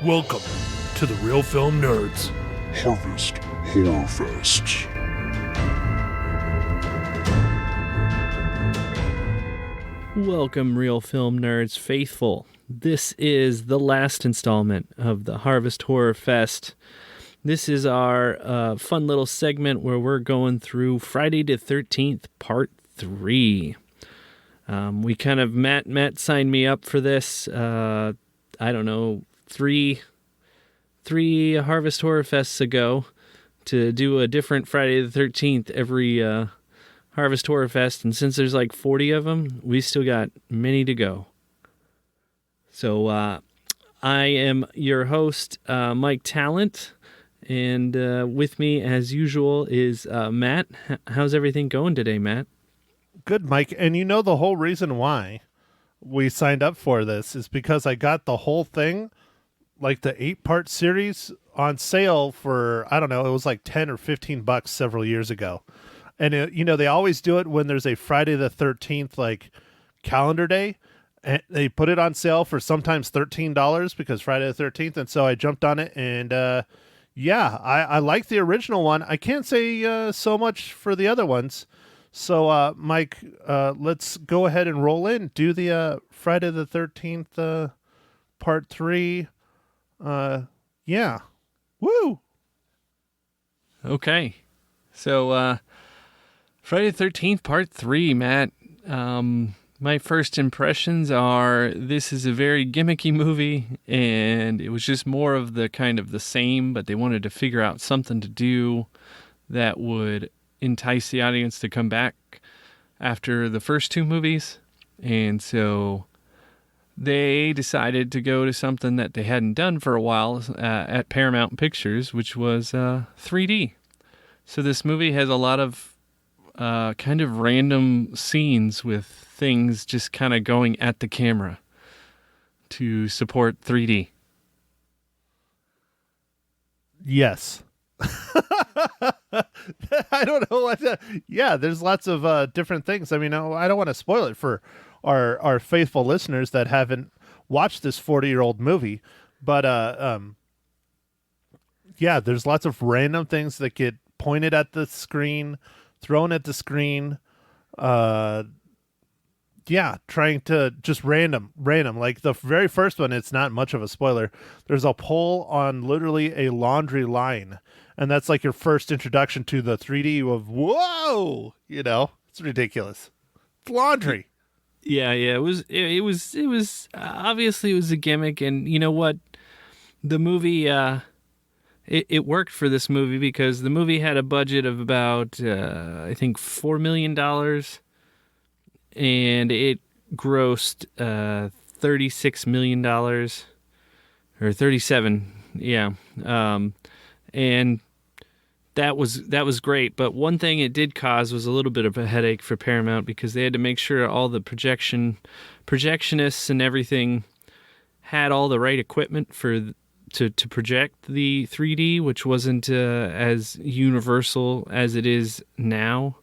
Welcome to the Real Film Nerds Harvest Horror Fest. Welcome, Real Film Nerds faithful. This is the last installment of the Harvest Horror Fest. This is our fun little segment where we're going through Friday the 13th, Part 3. We kind of, Matt signed me up for this, three Harvest Horror Fests ago to do a different Friday the 13th every Harvest Horror Fest, and since there's like 40 of them, we still got many to go. So I am your host, Mike Talent, and with me, as usual, is Matt. How's everything going today, Matt? Good, Mike. And you know the whole reason why we signed up for this is because I got the whole thing, like the 8-part series, on sale for, I don't know, it was like $10 or $15 several years ago. And, they always do it when there's a Friday the 13th, like, calendar day. And they put it on sale for sometimes $13 because Friday the 13th. And so I jumped on it. And, I like the original one. I can't say so much for the other ones. So, Mike, let's go ahead and roll in. Do the Friday the 13th Part 3. Yeah. Woo! Okay. So, Friday the 13th, Part 3, Matt. My first impressions are this is a very gimmicky movie, and it was just more of the kind of the same, but they wanted to figure out something to do that would entice the audience to come back after the first two movies. And so they decided to go to something that they hadn't done for a while at Paramount Pictures, which was 3D. So this movie has a lot of kind of random scenes with things just kind of going at the camera to support 3D. Yes. I don't know what to, yeah, there's lots of different things. I mean, I don't want to spoil it for our faithful listeners that haven't watched this 40-year-old movie, but there's lots of random things that get pointed at the screen, thrown at the screen, trying to just random. Like the very first one, it's not much of a spoiler. There's a pole on literally a laundry line, and that's like your first introduction to the 3D of, whoa, it's ridiculous. It's laundry. Yeah, it was obviously it was a gimmick, and you know what? The movie, it worked for this movie because the movie had a budget of about, I think, $4 million, and it grossed $36 million, or 37, yeah. And that was great, but one thing it did cause was a little bit of a headache for Paramount because they had to make sure all the projectionists and everything had all the right equipment to project the 3D, which wasn't as universal as it is now.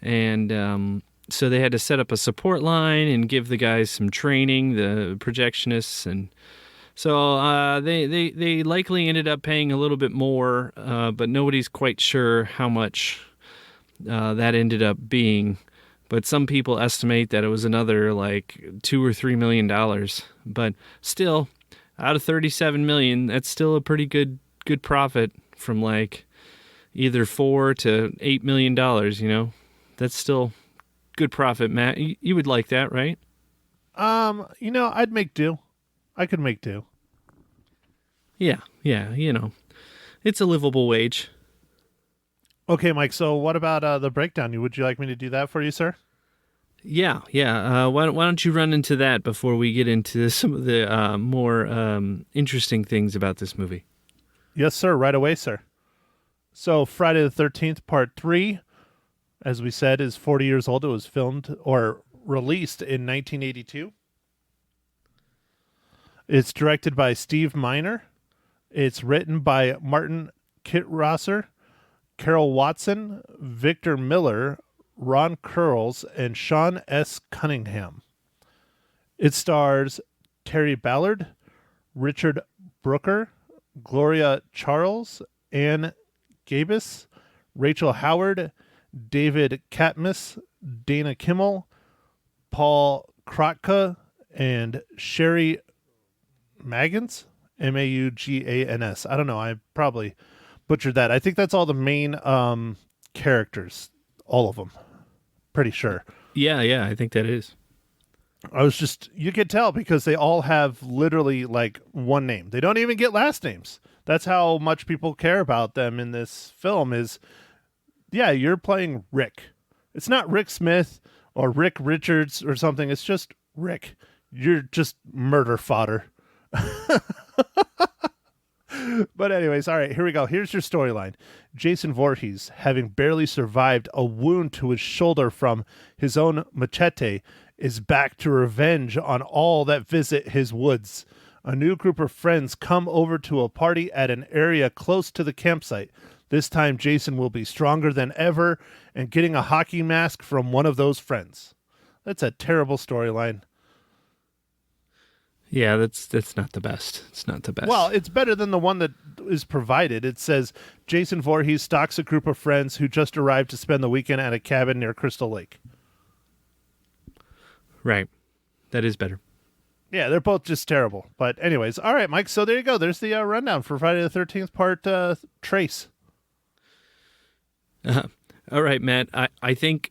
And so they had to set up a support line and give the guys some training, the projectionists, and so they likely ended up paying a little bit more, but nobody's quite sure how much that ended up being. But some people estimate that it was another like $2 or $3 million. But still, out of $37 million, that's still a pretty good profit from like either $4 to $8 million. That's still good profit, Matt. You would like that, right? I'd make do. I could make do. Yeah, it's a livable wage. Okay, Mike, so what about the breakdown? Would you like me to do that for you, sir? Yeah. Why don't you run into that before we get into some of the more interesting things about this movie? Yes, sir. Right away, sir. So Friday the 13th, Part 3, as we said, is 40 years old. It was filmed or released in 1982. It's directed by Steve Miner. It's written by Martin Kittrosser, Carol Watson, Victor Miller, Ron Kurls, and Sean S. Cunningham. It stars Terry Ballard, Richard Brooker, Gloria Charles, Ann Gabus, Rachel Howard, David Katmus, Dana Kimmel, Paul Krotka, and Sherry Magans, Maugans. I don't know. I probably butchered that. I think that's all the main characters, all of them. Pretty sure. Yeah, I think that is. You could tell because they all have literally like one name. They don't even get last names. That's how much people care about them in this film is, yeah, you're playing Rick. It's not Rick Smith or Rick Richards or something. It's just Rick. You're just murder fodder. But anyways, all right, here we go. Here's your storyline. Jason Voorhees, having barely survived a wound to his shoulder from his own machete, is back to revenge on all that visit his woods. A new group of friends come over to a party at an area close to the campsite. This time, Jason will be stronger than ever and getting a hockey mask from one of those friends. That's a terrible storyline. Yeah, that's not the best. It's not the best. Well, it's better than the one that is provided. It says Jason Voorhees stalks a group of friends who just arrived to spend the weekend at a cabin near Crystal Lake. Right. That is better. Yeah, they're both just terrible. But anyways, all right, Mike, so there you go. There's the rundown for Friday the 13th part Trace. All right, Matt. I think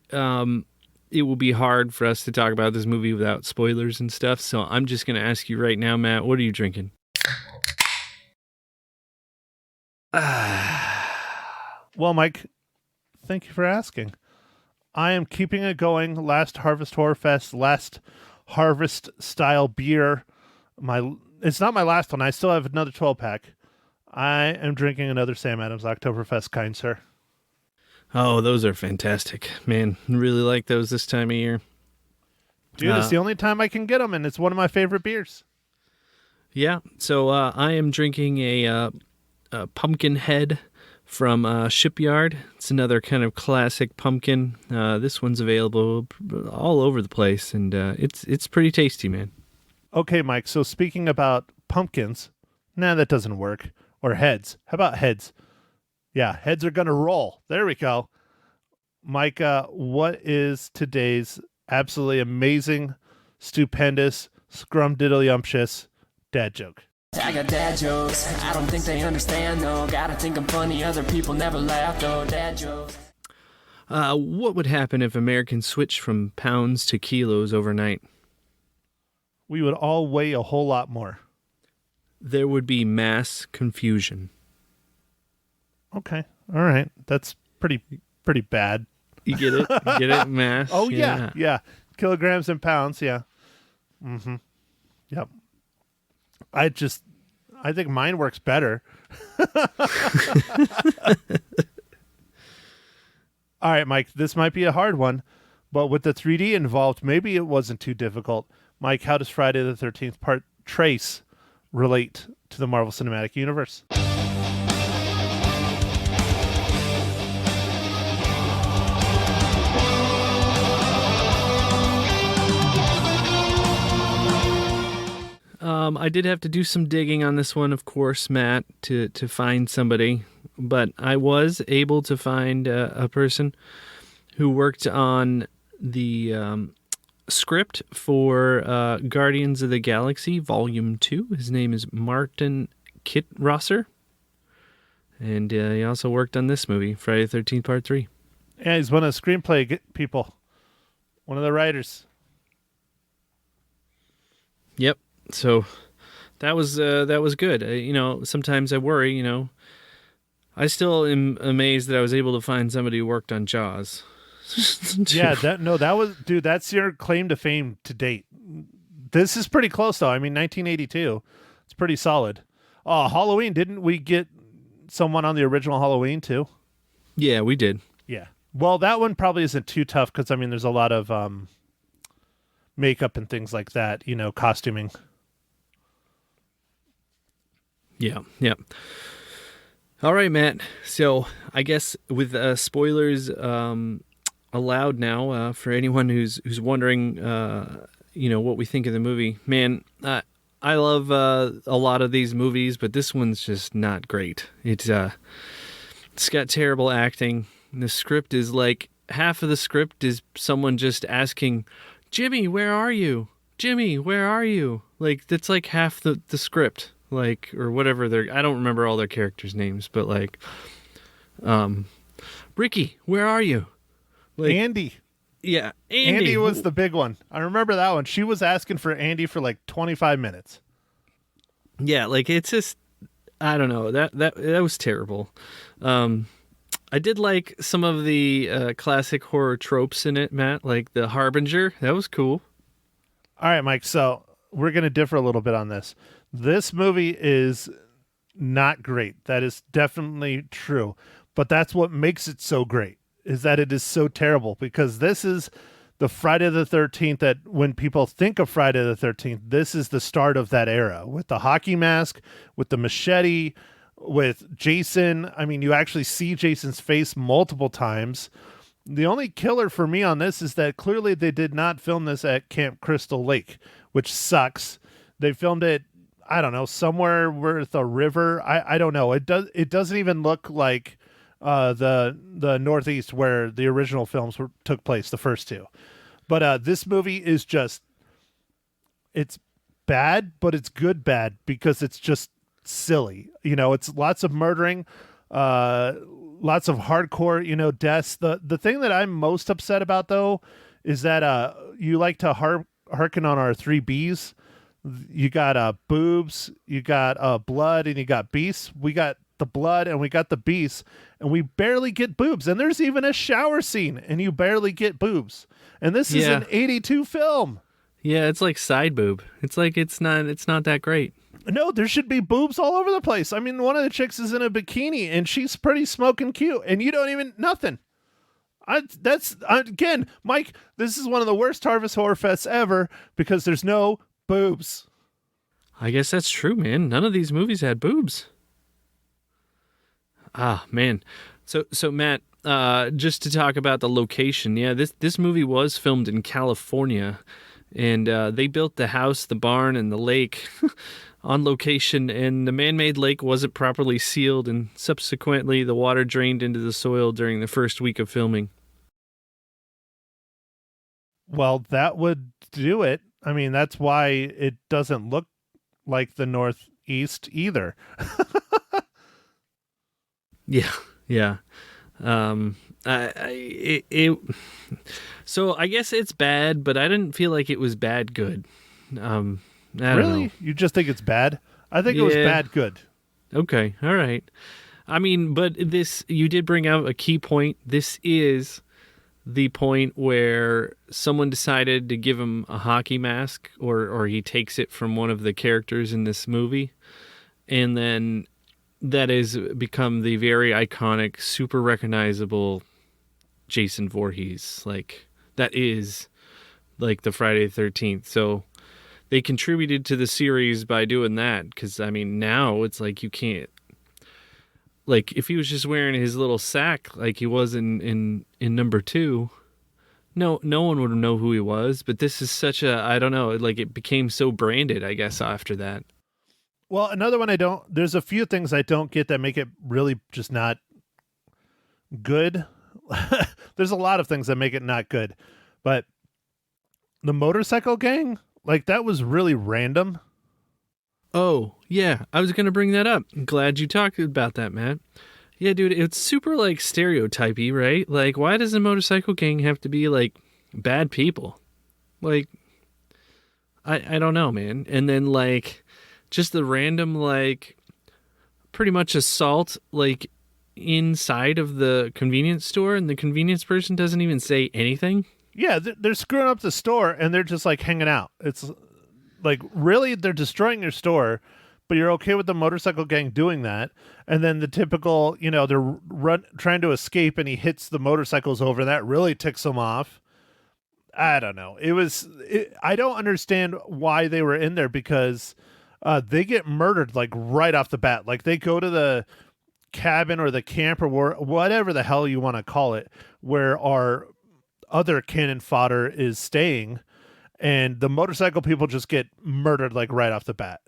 it will be hard for us to talk about this movie without spoilers and stuff. So I'm just going to ask you right now, Matt, what are you drinking? Well, Mike, thank you for asking. I am keeping it going. Last Harvest Horror Fest, last Harvest style beer. It's not my last one. I still have another 12-pack. I am drinking another Sam Adams Oktoberfest, kind sir. Oh, those are fantastic. Man, really like those this time of year. Dude, it's the only time I can get them, and it's one of my favorite beers. Yeah, so I am drinking a Pumpkinhead from Shipyard. It's another kind of classic pumpkin. This one's available all over the place, and it's pretty tasty, man. Okay, Mike, so speaking about pumpkins, that doesn't work. Or heads. How about heads? Yeah, heads are going to roll. There we go. Mike, what is today's absolutely amazing, stupendous, scrumdiddlyumptious dad joke? I got dad jokes. I don't think they understand, though. Gotta think I'm funny. Other people never laugh, though. Dad jokes. What would happen if Americans switched from pounds to kilos overnight? We would all weigh a whole lot more. There would be mass confusion. Okay. All right. That's pretty bad. You get it? You get it? Mass? Oh, yeah. Kilograms and pounds, yeah. Mm-hmm. Yep. I think mine works better. All right, Mike, this might be a hard one, but with the 3D involved, maybe it wasn't too difficult. Mike, how does Friday the 13th part Trace relate to the Marvel Cinematic Universe? I did have to do some digging on this one, of course, Matt, to find somebody, but I was able to find a person who worked on the script for Guardians of the Galaxy Volume 2. His name is Martin Kittrosser, and he also worked on this movie, Friday the 13th Part 3. Yeah, he's one of the screenplay people, one of the writers. Yep. So that was good. Sometimes I worry, I still am amazed that I was able to find somebody who worked on Jaws. Yeah, that's your claim to fame to date. This is pretty close though. I mean, 1982. It's pretty solid. Oh, Halloween, didn't we get someone on the original Halloween too? Yeah, we did. Yeah. Well, that one probably isn't too tough because there's a lot of makeup and things like that, costuming. Yeah. All right, Matt. So I guess with spoilers allowed now for anyone who's wondering, what we think of the movie, man, I love a lot of these movies, but this one's just not great. It's got terrible acting. The script is like half of the script is someone just asking, "Jimmy, where are you? Jimmy, where are you?" Like that's like half the script, like or whatever they're. I don't remember all their characters' names, but like, Ricky, where are you? Like, Andy. Yeah, Andy was the big one. I remember that one. She was asking for Andy for like 25 minutes. Yeah, like it's just I don't know. That was terrible. I did like some of the classic horror tropes in it, Matt, like the Harbinger. That was cool. All right, Mike. So we're going to differ a little bit on this. This movie is not great. That is definitely true. But that's what makes it so great, is that it is so terrible, because this is the Friday the 13th that when people think of Friday the 13th, this is the start of that era with the hockey mask, with the machete, with Jason. I mean, you actually see Jason's face multiple times. The only killer for me on this is that clearly they did not film this at Camp Crystal Lake, which sucks. They filmed it, I don't know, somewhere with a river. I don't know. It doesn't even look like the Northeast where the original films took place, the first two. But this movie is just, it's bad, but it's good bad because it's just silly. You know, it's lots of murdering, lots of hardcore, deaths. The thing that I'm most upset about, though, is that you like to harken on our 3 Bs. You got boobs, you got blood, and you got beasts. We got the blood and we got the beasts, and we barely get boobs. And there's even a shower scene, and you barely get boobs. And this is an 82 film. Yeah, it's like side boob. It's like it's not that great. No, there should be boobs all over the place. I mean, one of the chicks is in a bikini, and she's pretty smoking cute, and you don't even nothing. Again, Mike, this is one of the worst Harvest Horror Fests ever because there's no boobs. I guess that's true, man. None of these movies had boobs. Ah, man. So Matt, just to talk about the location, yeah, this movie was filmed in California, and they built the house, the barn, and the lake on location, and the man-made lake wasn't properly sealed, and subsequently the water drained into the soil during the first week of filming. Well, that would do it. I mean, that's why it doesn't look like the Northeast either. Yeah. So I guess it's bad, but I didn't feel like it was bad good. I don't know. You just think it's bad? I think it was bad good. Okay, all right. I mean, but you did bring out a key point. This is the point where someone decided to give him a hockey mask, or he takes it from one of the characters in this movie, and then that has become the very iconic, super recognizable Jason Voorhees. Like, that is like the Friday the 13th. So they contributed to the series by doing that, because I mean, now it's like you can't, like, if he was just wearing his little sack like he was in number 2, no one would know who he was. But this is such a, I don't know, like, it became so branded, I guess, after that. Well, another one there's a few things I don't get that make it really just not good. There's a lot of things that make it not good, but the motorcycle gang, like, that was really random. Oh, yeah, I was going to bring that up. I'm glad you talked about that, Matt. Yeah, dude, it's super, like, stereotypy, right? Like, why does a motorcycle gang have to be, like, bad people? Like, I don't know, man. And then, like, just the random, like, pretty much assault, like, inside of the convenience store, and the convenience person doesn't even say anything. Yeah, they're screwing up the store, and they're just, like, hanging out. It's like, really, they're destroying your store, but you're okay with the motorcycle gang doing that. And then the typical, they're trying to escape, and he hits the motorcycles over. That really ticks them off. I don't know. I don't understand why they were in there, because they get murdered, like, right off the bat. Like, they go to the cabin or the camp or whatever the hell you want to call it, where our other cannon fodder is staying, and the motorcycle people just get murdered like right off the bat.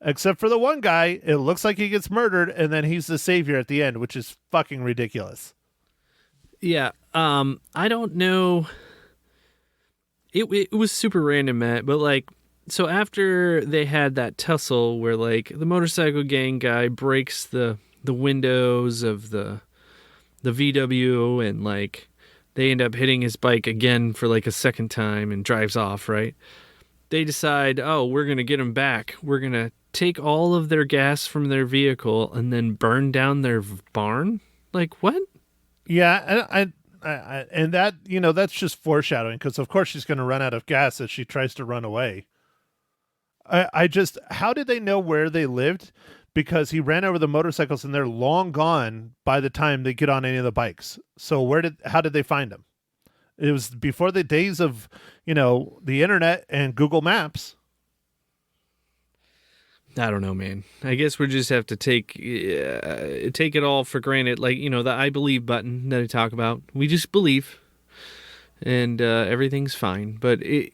Except for the one guy, it looks like he gets murdered, and then he's the savior at the end, which is fucking ridiculous. Yeah. I don't know. It was super random, Matt, but like, so after they had that tussle where like the motorcycle gang guy breaks the windows of the VW, and like they end up hitting his bike again for like a second time and drives off, right? They decide, oh, we're going to get him back. We're going to take all of their gas from their vehicle and then burn down their barn. Like, what? Yeah, and that, that's just foreshadowing, because of course she's going to run out of gas as she tries to run away. I just, how did they know where they lived? Because he ran over the motorcycles and they're long gone by the time they get on any of the bikes. So how did they find them? It was before the days of, the internet and Google Maps. I don't know, man. I guess we just have to take it all for granted. Like, the I believe button that I talk about. We just believe, and everything's fine. But I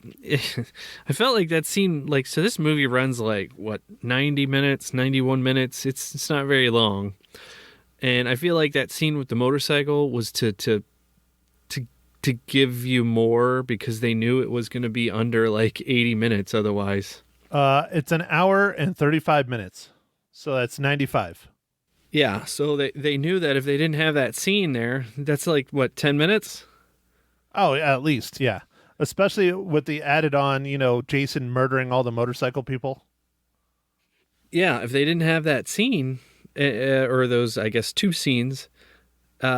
felt like that scene, like, so this movie runs like, 90 minutes, 91 minutes. It's not very long. And I feel like that scene with the motorcycle was to give you more, because they knew it was going to be under like 80 minutes otherwise. It's an hour and 35 minutes. So that's 95. Yeah, so they knew that if they didn't have that scene there, that's like, 10 minutes? Oh, yeah, at least, yeah. Especially with the added on, Jason murdering all the motorcycle people. Yeah, if they didn't have that scene, or those, I guess, 2 scenes, we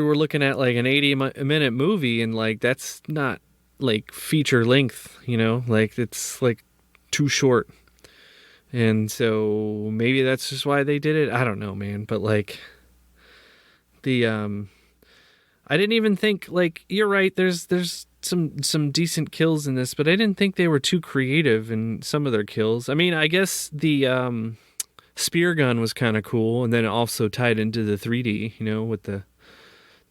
were looking at like an 80-minute movie, and like that's not like feature length, like it's like too short. And so maybe that's just why they did it. I don't know, man. But like I didn't even think, like, you're right, there's some decent kills in this, but I didn't think they were too creative in some of their kills. I mean, I guess the spear gun was kind of cool, and then it also tied into the 3D, with the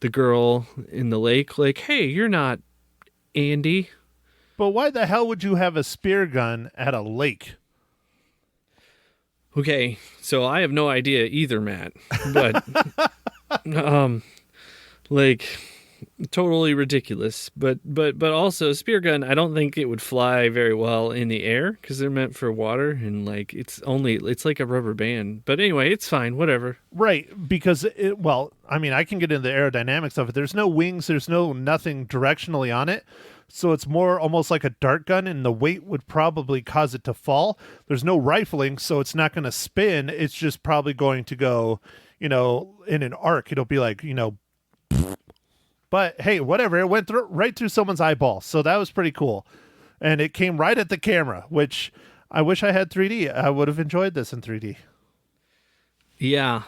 girl in the lake, like, hey, you're not Andy. But why the hell would you have a spear gun at a lake? Okay, so I have no idea either, Matt, but like, totally ridiculous. But also, spear gun, I don't think it would fly very well in the air, because they're meant for water, and like it's like a rubber band. But anyway, it's fine, whatever. Right, because I can get into the aerodynamics of it. There's no wings, there's nothing directionally on it. So it's more almost like a dart gun, and the weight would probably cause it to fall. There's no rifling, so it's not going to spin. It's just probably going to go, in an arc. It'll be like, but hey, whatever. It went right through someone's eyeball. So that was pretty cool. And it came right at the camera, which I wish I had 3D. I would have enjoyed this in 3D. Yeah.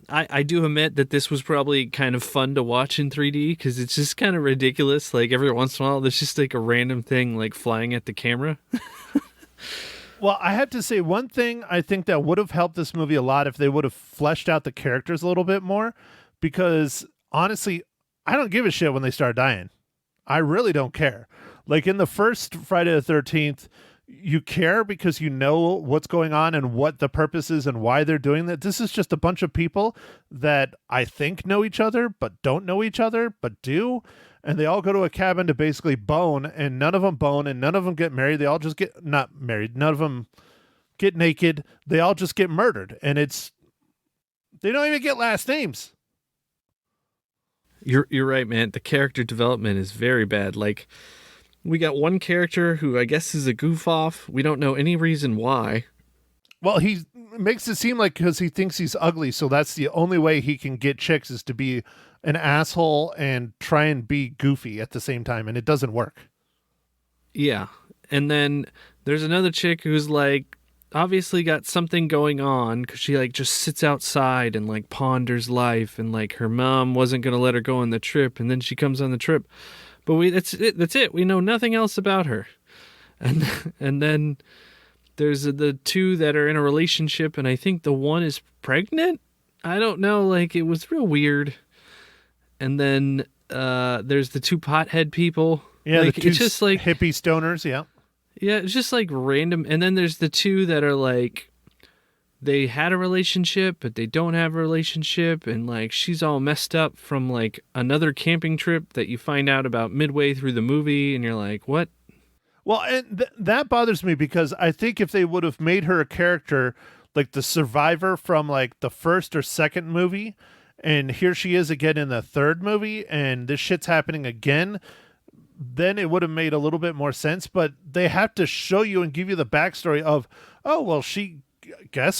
I do admit that this was probably kind of fun to watch in 3D, because it's just kind of ridiculous. Like, every once in a while, there's just like a random thing like flying at the camera. Well, I have to say, one thing I think that would have helped this movie a lot if they would have fleshed out the characters a little bit more, because honestly, I don't give a shit when they start dying. I really don't care. Like in the first Friday the 13th, you care because you know what's going on and what the purpose is and why they're doing that. This is just a bunch of people that I think know each other, but don't know each other, but do. And they all go to a cabin to basically bone, and none of them bone, and none of them get married. They all just get, not married, none of them get naked. They all just get murdered. And they don't even get last names. You're right, man. The character development is very bad. Like, we got one character who I guess is a goof off. We don't know any reason why. Well, he makes it seem like because he thinks he's ugly, so that's the only way he can get chicks is to be an asshole and try and be goofy at the same time, and it doesn't work. Yeah. And then there's another chick who's like obviously got something going on, because she like just sits outside and like ponders life, and like her mom wasn't going to let her go on the trip, and then she comes on the trip. But that's it. We know nothing else about her. And then there's the two that are in a relationship, and I think the one is pregnant. I don't know. Like, it was real weird. And then there's the two pothead people Yeah, Like, the two it's just like hippie stoners. Yeah. Yeah, it's just like random. And then there's the two that are like, they had a relationship, but they don't have a relationship. And like, she's all messed up from like another camping trip that you find out about midway through the movie. And you're like, what? Well, and that bothers me because I think if they would have made her a character like the survivor from like the first or second movie, and here she is again in the third movie, and this shit's happening again, then it would have made a little bit more sense. But they have to show you and give you the backstory of, oh, well, she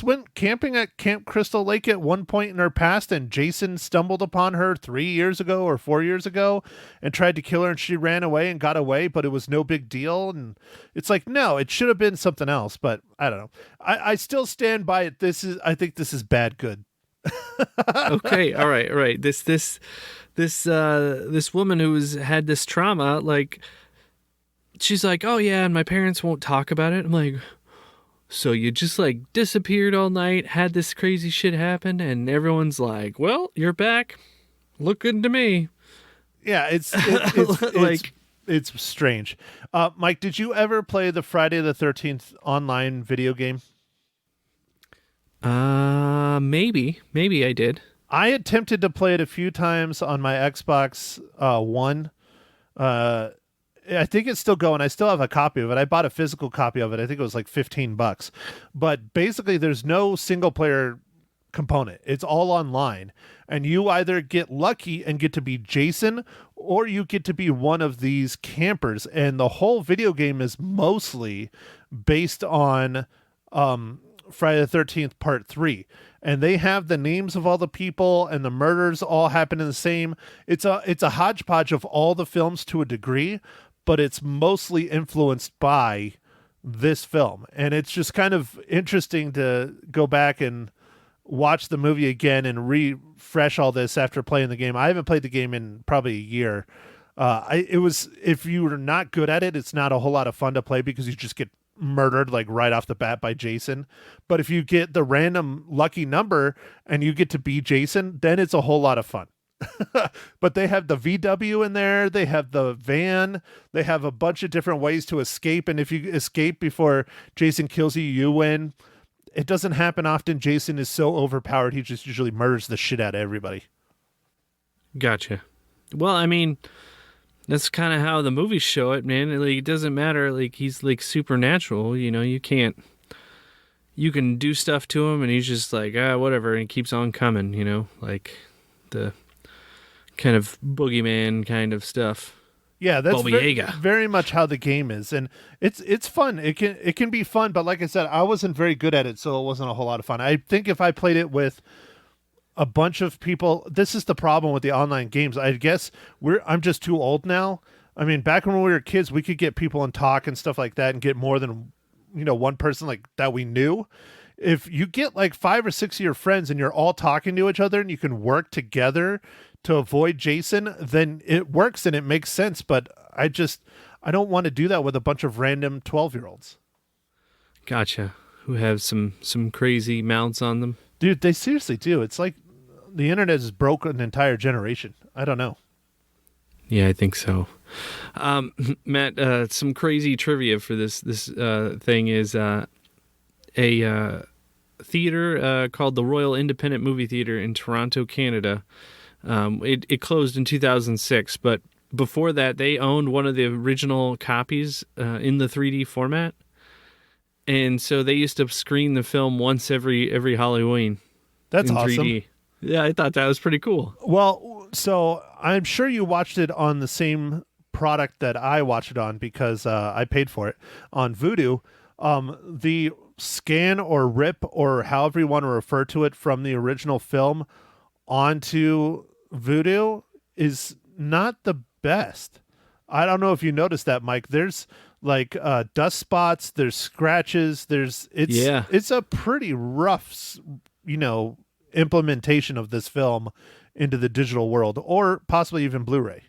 went camping at Camp Crystal Lake at one point in her past, and Jason stumbled upon her 3 years ago or 4 years ago and tried to kill her, and she ran away and got away, but it was no big deal. And it's like, no, it should have been something else. But I don't know. I still stand by it. I think this is bad good. Okay, all right. This woman who's had this trauma, like, she's like, oh yeah, and my parents won't talk about it. I'm like, so you just like disappeared all night, had this crazy shit happen, and everyone's like, well, you're back. Look good to me. Yeah, it's Like, it's strange. Mike, did you ever play the Friday the 13th online video game? maybe I did. I attempted to play it a few times on my Xbox One. I think it's still going. I still have a copy of it. I bought a physical copy of it. I think it was like $15. But basically, there's no single player component. It's all online. And you either get lucky and get to be Jason, or you get to be one of these campers. And the whole video game is mostly based on Friday the 13th Part 3. And they have the names of all the people, and the murders all happen in the same. It's a hodgepodge of all the films to a degree, but it's mostly influenced by this film. And it's just kind of interesting to go back and watch the movie again and refresh all this after playing the game. I haven't played the game in probably a year. If you're not good at it, it's not a whole lot of fun to play because you just get murdered like right off the bat by Jason. But if you get the random lucky number and you get to be Jason, then it's a whole lot of fun. But they have the VW in there, they have the van, they have a bunch of different ways to escape, and if you escape before Jason kills you, you win. It doesn't happen often. Jason is so overpowered, he just usually murders the shit out of everybody. Gotcha. Well, I mean, that's kind of how the movies show it, man. Like, it doesn't matter. Like, he's like supernatural. You know, you can do stuff to him, and he's just like, whatever, and he keeps on coming. You know, like the kind of boogeyman kind of stuff. Yeah, that's Yaga. Very much how the game is, and it's fun. It can be fun, but like I said, I wasn't very good at it, so it wasn't a whole lot of fun. I think if I played it with a bunch of people, this is the problem with the online games. I guess I'm just too old now. I mean, back when we were kids, we could get people and talk and stuff like that, and get more than one person like that we knew. If you get like 5 or 6 of your friends and you're all talking to each other and you can work together to avoid Jason, then it works and it makes sense. But I don't want to do that with a bunch of random 12-year-olds. Gotcha. Who have some crazy mouths on them. Dude, they seriously do. It's like the internet has broken an entire generation. I don't know. Yeah, I think so. Matt, some crazy trivia for this thing is a theater called the Royal Independent Movie Theater in Toronto, Canada. It closed in 2006, but before that, they owned one of the original copies in the 3D format, and so they used to screen the film once every Halloween. That's in awesome. 3D. Yeah, I thought that was pretty cool. Well, so I'm sure you watched it on the same product that I watched it on because I paid for it on Vudu. The scan or rip or however you want to refer to it from the original film onto Vudu is not the best. I don't know if you noticed that, Mike. There's like dust spots, there's scratches, it's a pretty rough, implementation of this film into the digital world, or possibly even Blu-ray.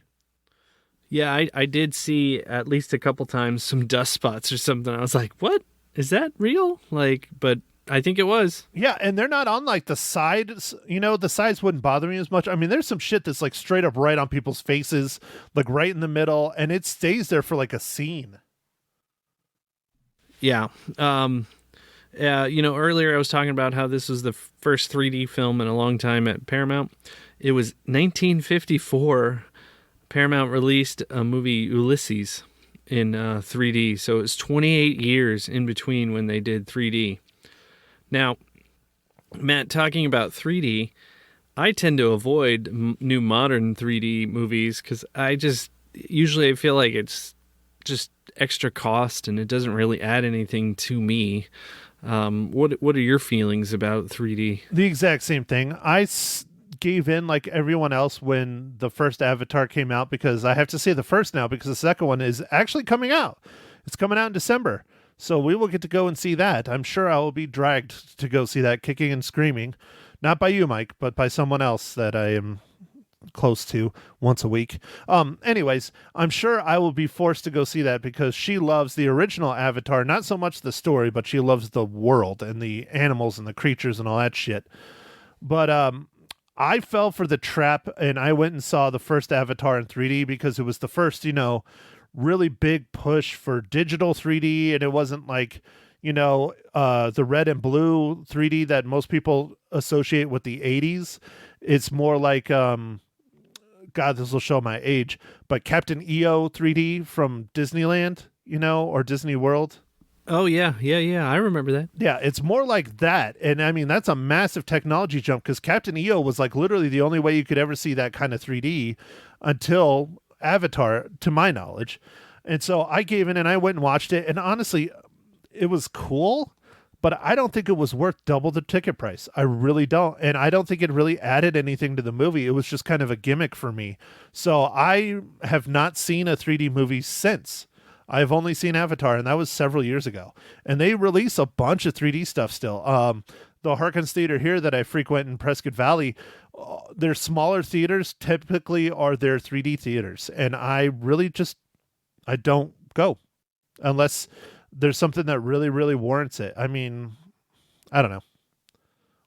Yeah, I did see at least a couple times some dust spots or something. I was like, what? Is that real? Like, but I think it was. Yeah, and they're not on like the sides. The sides wouldn't bother me as much. I mean, there's some shit that's like straight up right on people's faces, like right in the middle, and it stays there for like a scene. Yeah. Earlier I was talking about how this was the first 3D film in a long time at Paramount. It was 1954. Paramount released a movie Ulysses in 3D. So it was 28 years in between when they did 3D. Now, Matt, talking about 3D, I tend to avoid new modern 3D movies because I feel like it's just extra cost and it doesn't really add anything to me. What are your feelings about 3D? The exact same thing. I gave in like everyone else when the first Avatar came out, because I have to say the first now because the second one is actually coming out. It's coming out in December. So we will get to go and see that. I'm sure I will be dragged to go see that, kicking and screaming. Not by you, Mike, but by someone else that I am close to once a week. Anyways, I'm sure I will be forced to go see that because she loves the original Avatar, not so much the story, but she loves the world and the animals and the creatures and all that shit. But I fell for the trap and I went and saw the first Avatar in 3D because it was the first, really big push for digital 3D, and it wasn't like, the red and blue 3D that most people associate with the 80s. It's more like, God, this will show my age, but Captain EO 3D from Disneyland, or Disney World. Oh, yeah. I remember that. Yeah, it's more like that. And I mean, that's a massive technology jump because Captain EO was like literally the only way you could ever see that kind of 3D until Avatar, to my knowledge. And so I gave in and I went and watched it. And honestly, it was cool, but I don't think it was worth double the ticket price. I really don't. And I don't think it really added anything to the movie. It was just kind of a gimmick for me. So I have not seen a 3D movie since. I've only seen Avatar, and that was several years ago. And they release a bunch of 3D stuff still. The Harkins Theater here that I frequent in Prescott Valley, their smaller theaters typically are their 3D theaters. And I don't go unless there's something that really, really warrants it. I mean, I don't know.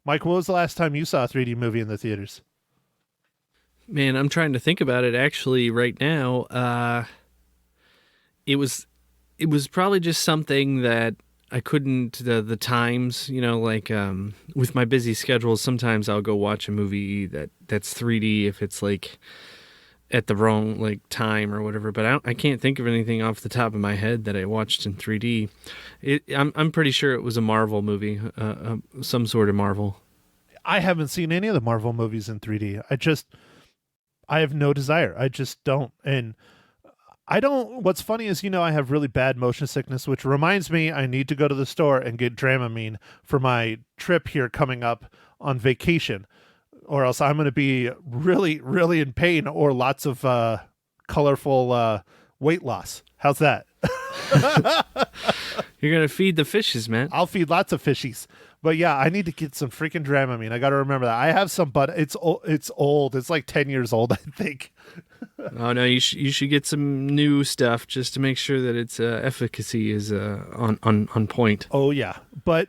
Mike, when was the last time you saw a 3D movie in the theaters? Man, I'm trying to think about it actually right now. It was probably just something that I couldn't, the times, with my busy schedule, sometimes I'll go watch a movie that's 3D if it's like at the wrong time or whatever, but I can't think of anything off the top of my head that I watched in 3D. I'm pretty sure it was a Marvel movie, some sort of Marvel. I haven't seen any of the Marvel movies in 3D. I have no desire. I just don't. And what's funny is, I have really bad motion sickness, which reminds me I need to go to the store and get Dramamine for my trip here coming up on vacation, or else I'm going to be really, really in pain or lots of colorful weight loss. How's that? You're going to feed the fishes, man. I'll feed lots of fishies. But yeah, I need to get some freaking Dramamine. I got to remember that. I have some, but it's old. It's like 10 years old, I think. Oh no, you should get some new stuff just to make sure that its efficacy is on point. Oh yeah, but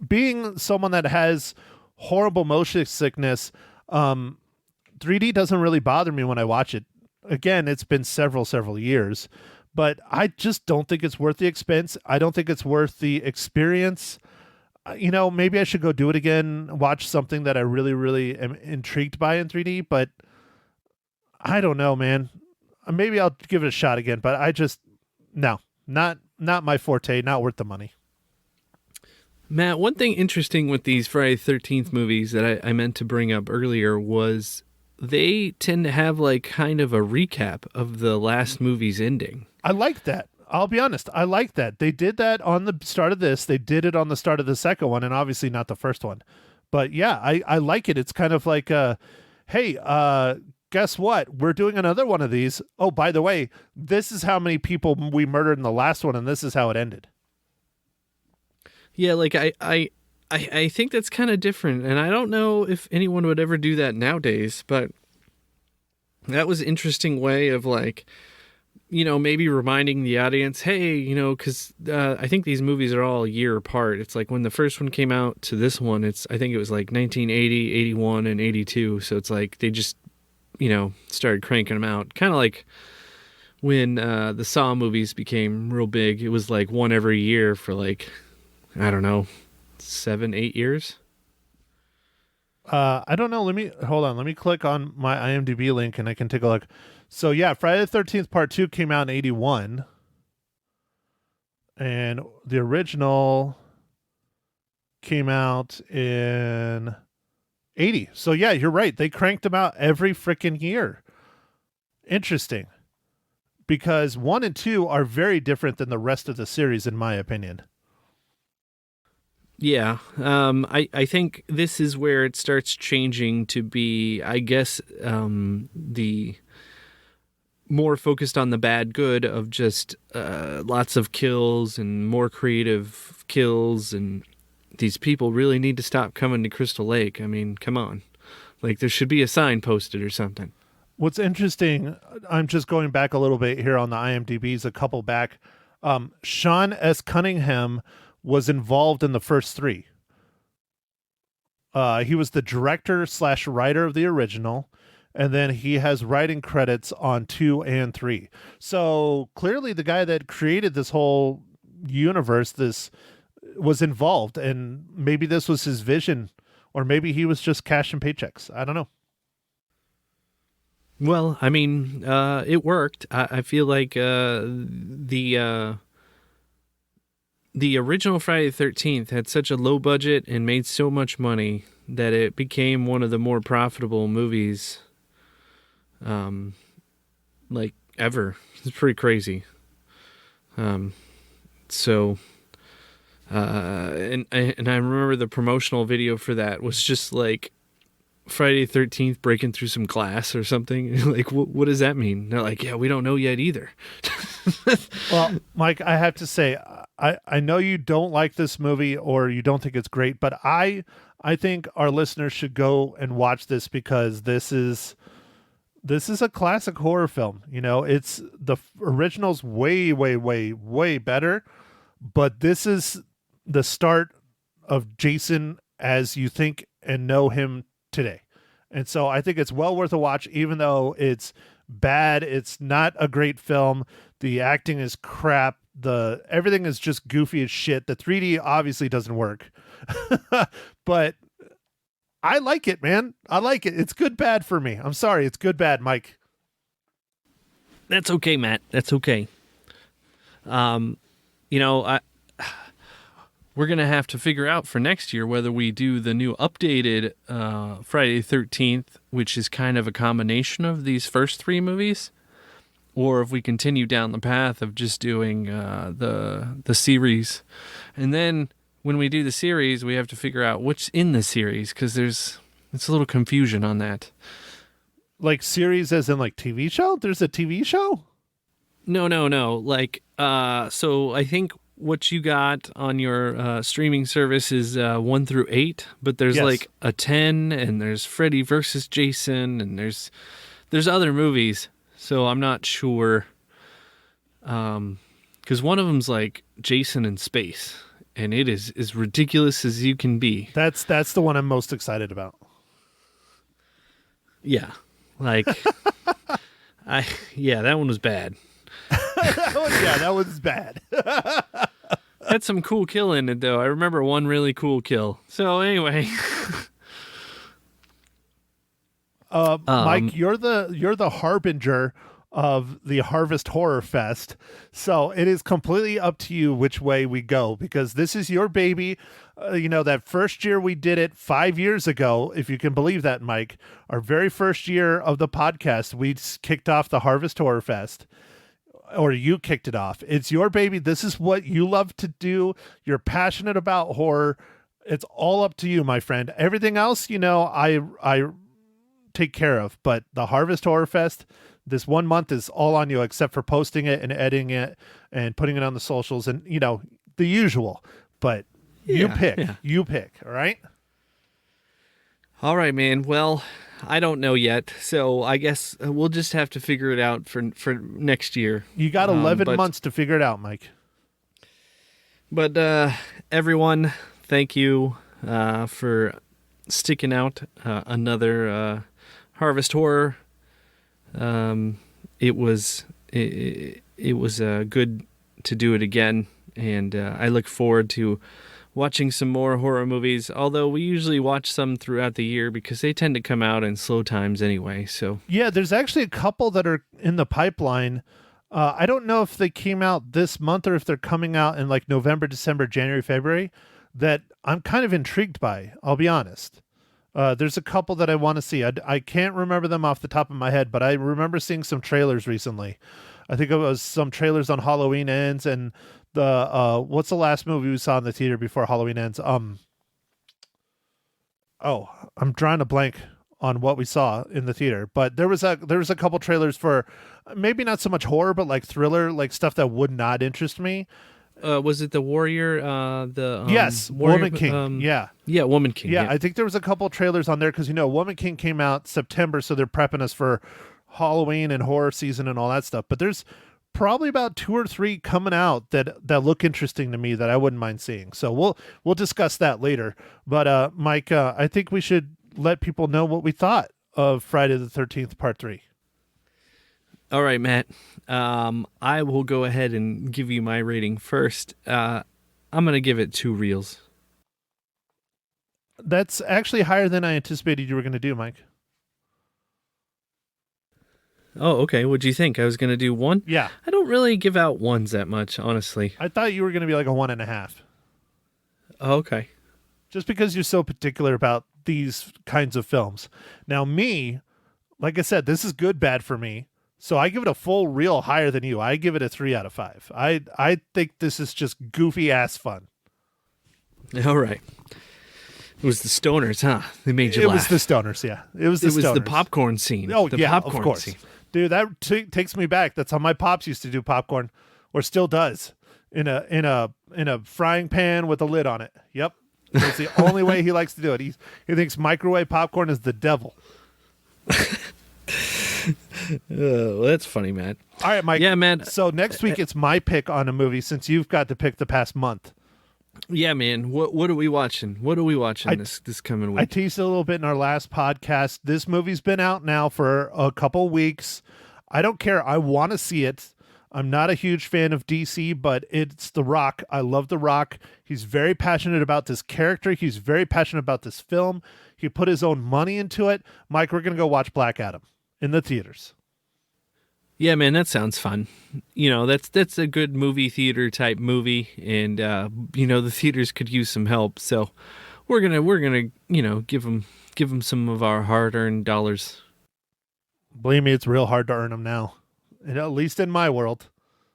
being someone that has horrible motion sickness, 3D doesn't really bother me when I watch it. Again, it's been several years, but I just don't think it's worth the expense. I don't think it's worth the experience. Maybe I should go do it again, watch something that I really, really am intrigued by in 3D, but I don't know, man. Maybe I'll give it a shot again, but no, not my forte, not worth the money. Matt, one thing interesting with these Friday the 13th movies that I meant to bring up earlier was they tend to have kind of a recap of the last movie's ending. I like that. I'll be honest. I like that. They did that on the start of this. They did it on the start of the second one, and obviously not the first one. But yeah, I like it. It's kind of like, hey, guess what? We're doing another one of these. Oh, by the way, this is how many people we murdered in the last one, and this is how it ended. Yeah, I think that's kind of different, and I don't know if anyone would ever do that nowadays, but that was an interesting way of maybe reminding the audience, hey, because I think these movies are all a year apart. It's like when the first one came out to this one, I think it was like 1980, 81, and 82. So it's like they just, started cranking them out. Kind of like when the Saw movies became real big. It was like one every year for like, I don't know, 7-8 years. I don't know. Hold on. Let me click on my IMDb link and I can take a look. So yeah, Friday the 13th Part 2 came out in 81. And the original came out in 80. So yeah, you're right. They cranked them out every freaking year. Interesting. Because 1 and 2 are very different than the rest of the series, in my opinion. Yeah, I think this is where it starts changing to be, I guess, the more focused on the bad good of just lots of kills and more creative kills, and these people really need to stop coming to Crystal Lake. I mean, come on. Like, there should be a sign posted or something. What's interesting, I'm just going back a little bit here on the IMDb's, a couple back. Sean S. Cunningham was involved in the first 3. He was the director/writer of the original, and then he has writing credits on 2 and 3. So clearly the guy that created this whole universe, this was involved, and maybe this was his vision, or maybe he was just cashing paychecks. I don't know. Well, I mean, it worked. I feel like the original Friday the 13th had such a low budget and made so much money that it became one of the more profitable movies, like ever. It's pretty crazy. And I remember the promotional video for that was just like Friday the 13th breaking through some glass or something. Like, what does that mean? They're like, yeah, we don't know yet either. Well, Mike, I have to say, I know you don't like this movie or you don't think it's great, but I think our listeners should go and watch this because this is a classic horror film. It's the original's way, way, way, way better, but this is the start of Jason as you think and know him today. And so I think it's well worth a watch, even though it's bad. It's not a great film. The acting is crap. Everything is just goofy as shit. The 3D obviously doesn't work, but I like it, man. I like it. It's good, bad for me. I'm sorry. It's good, bad, Mike. That's okay, Matt. That's okay. We're going to have to figure out for next year whether we do the new updated Friday the 13th, which is kind of a combination of these first 3 movies, or if we continue down the path of just doing the series. And then when we do the series, we have to figure out what's in the series, because it's a little confusion on that. Like series as in like TV show? There's a TV show? No. Like, so I think what you got on your streaming service is 1 through 8, but there's like a 10, and there's Freddy versus Jason, and there's other movies. So I'm not sure, because one of them's like Jason in space, and it is as ridiculous as you can be. That's the one I'm most excited about. Yeah, like that one was bad. That one's bad. Had some cool kill in it, though. I remember one really cool kill. So anyway, Mike, you're the harbinger of the Harvest Horror Fest, so it is completely up to you which way we go, because this is your baby. That first year we did it 5 years ago, if you can believe that, Mike. Our very first year of the podcast, we kicked off the Harvest Horror Fest. Or you kicked it off. It's your baby. This is what you love to do. You're passionate about horror. It's all up to you, my friend. Everything else, I take care of. But the Harvest Horror Fest, this 1 month is all on you, except for posting it and editing it and putting it on the socials and, the usual. But you pick. All right? All right, man. Well, I don't know yet, so I guess we'll just have to figure it out for next year. You got 11 months to figure it out, Mike. But everyone, thank you for sticking out another Harvest Horror. It was good to do it again, and I look forward to watching some more horror movies, although we usually watch some throughout the year because they tend to come out in slow times anyway. So yeah, there's actually a couple that are in the pipeline. I don't know if they came out this month or if they're coming out in like November, December, January, February, that I'm kind of intrigued by, I'll be honest. There's a couple that I want to see. I can't remember them off the top of my head, but I remember seeing some trailers recently. I think it was some trailers on Halloween Ends and the what's the last movie we saw in the theater before Halloween Ends? I'm drawing a blank on what we saw in the theater, but there was a couple trailers for maybe not so much horror, but like thriller, like stuff that would not interest me. Was it the Warrior? Yes, Warrior, Woman King. Yeah, Woman King. Yeah, I think there was a couple trailers on there because Woman King came out September, so they're prepping us for Halloween and horror season and all that stuff. But there's probably about 2 or 3 coming out that look interesting to me that I wouldn't mind seeing. So we'll discuss that later. But Mike, I think we should let people know what we thought of Friday the 13th Part 3. All right, Matt. I will go ahead and give you my rating first. I'm going to give it 2 reels. That's actually higher than I anticipated you were going to do, Mike. Oh, okay. What'd you think? I was going to do 1? Yeah. I don't really give out 1s that much, honestly. I thought you were going to be like a 1.5. Oh, okay. Just because you're so particular about these kinds of films. Now, me, like I said, this is good, bad for me. So I give it a full reel higher than you. I give it a 3 out of 5. I think this is just goofy ass fun. All right. It was the stoners, huh? They made you laugh. It was the stoners, yeah. It was the popcorn scene. Oh, the yeah, popcorn of course. Scene. Dude, that takes me back. That's how my pops used to do popcorn, or still does, in a frying pan with a lid on it. Yep. That's the only way he likes to do it. He thinks microwave popcorn is the devil. Well, that's funny, Matt. All right, Mike. Yeah, man. So next week it's my pick on a movie since you've got to pick the past month. Yeah, man. What are we watching? What are we watching this coming week? I teased a little bit in our last podcast. This movie's been out now for a couple weeks. I don't care. I want to see it. I'm not a huge fan of DC, but it's The Rock. I love The Rock. He's very passionate about this character. He's very passionate about this film. He put his own money into it. Mike, we're going to go watch Black Adam in the theaters. Yeah, man, that sounds fun. That's a good movie theater type movie, and the theaters could use some help. So we're gonna give them some of our hard-earned dollars. Believe me, it's real hard to earn them now, and at least in my world.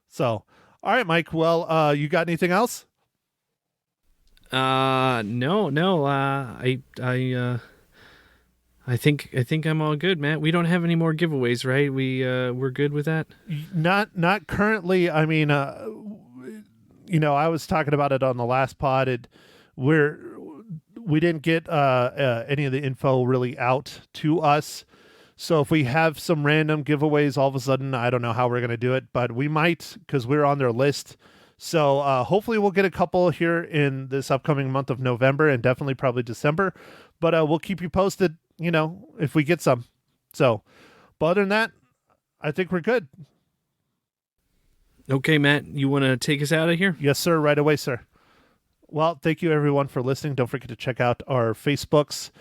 So, all right, Mike. Well, you got anything else? No. I think I'm all good, Matt. We don't have any more giveaways, right? We're good with that. Not currently. I mean, I was talking about it on the last pod. We didn't get any of the info really out to us. So if we have some random giveaways, all of a sudden, I don't know how we're going to do it, but we might because we're on their list. So hopefully we'll get a couple here in this upcoming month of November and definitely probably December. But we'll keep you posted, if we get some. So, but other than that, I think we're good. Okay, Matt, you want to take us out of here? Yes, sir. Right away, sir. Well, thank you everyone for listening. Don't forget to check out our Facebook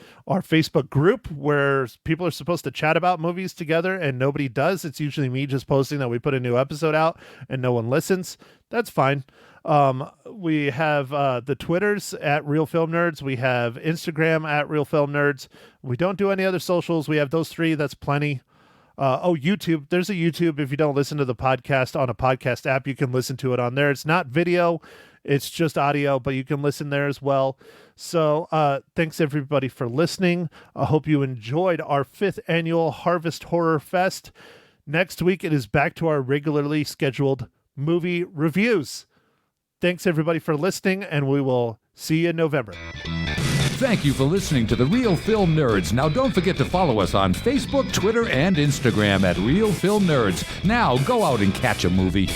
group where people are supposed to chat about movies together and nobody does. It's usually me just posting that we put a new episode out and no one listens. That's fine. We have the Twitters at Real Film Nerds. We have Instagram at Real Film Nerds. We don't do any other socials. We have those 3. That's plenty. YouTube. There's a YouTube. If you don't listen to the podcast on a podcast app, you can listen to it on there. It's not video. It's just audio, but you can listen there as well. So thanks everybody for listening. I hope you enjoyed our 5th annual Harvest Horror Fest. Next week, it is back to our regularly scheduled movie reviews. Thanks everybody for listening, and we will see you in November. Thank you for listening to The Real Film Nerds. Now, don't forget to follow us on Facebook, Twitter, and Instagram at Real Film Nerds. Now, go out and catch a movie.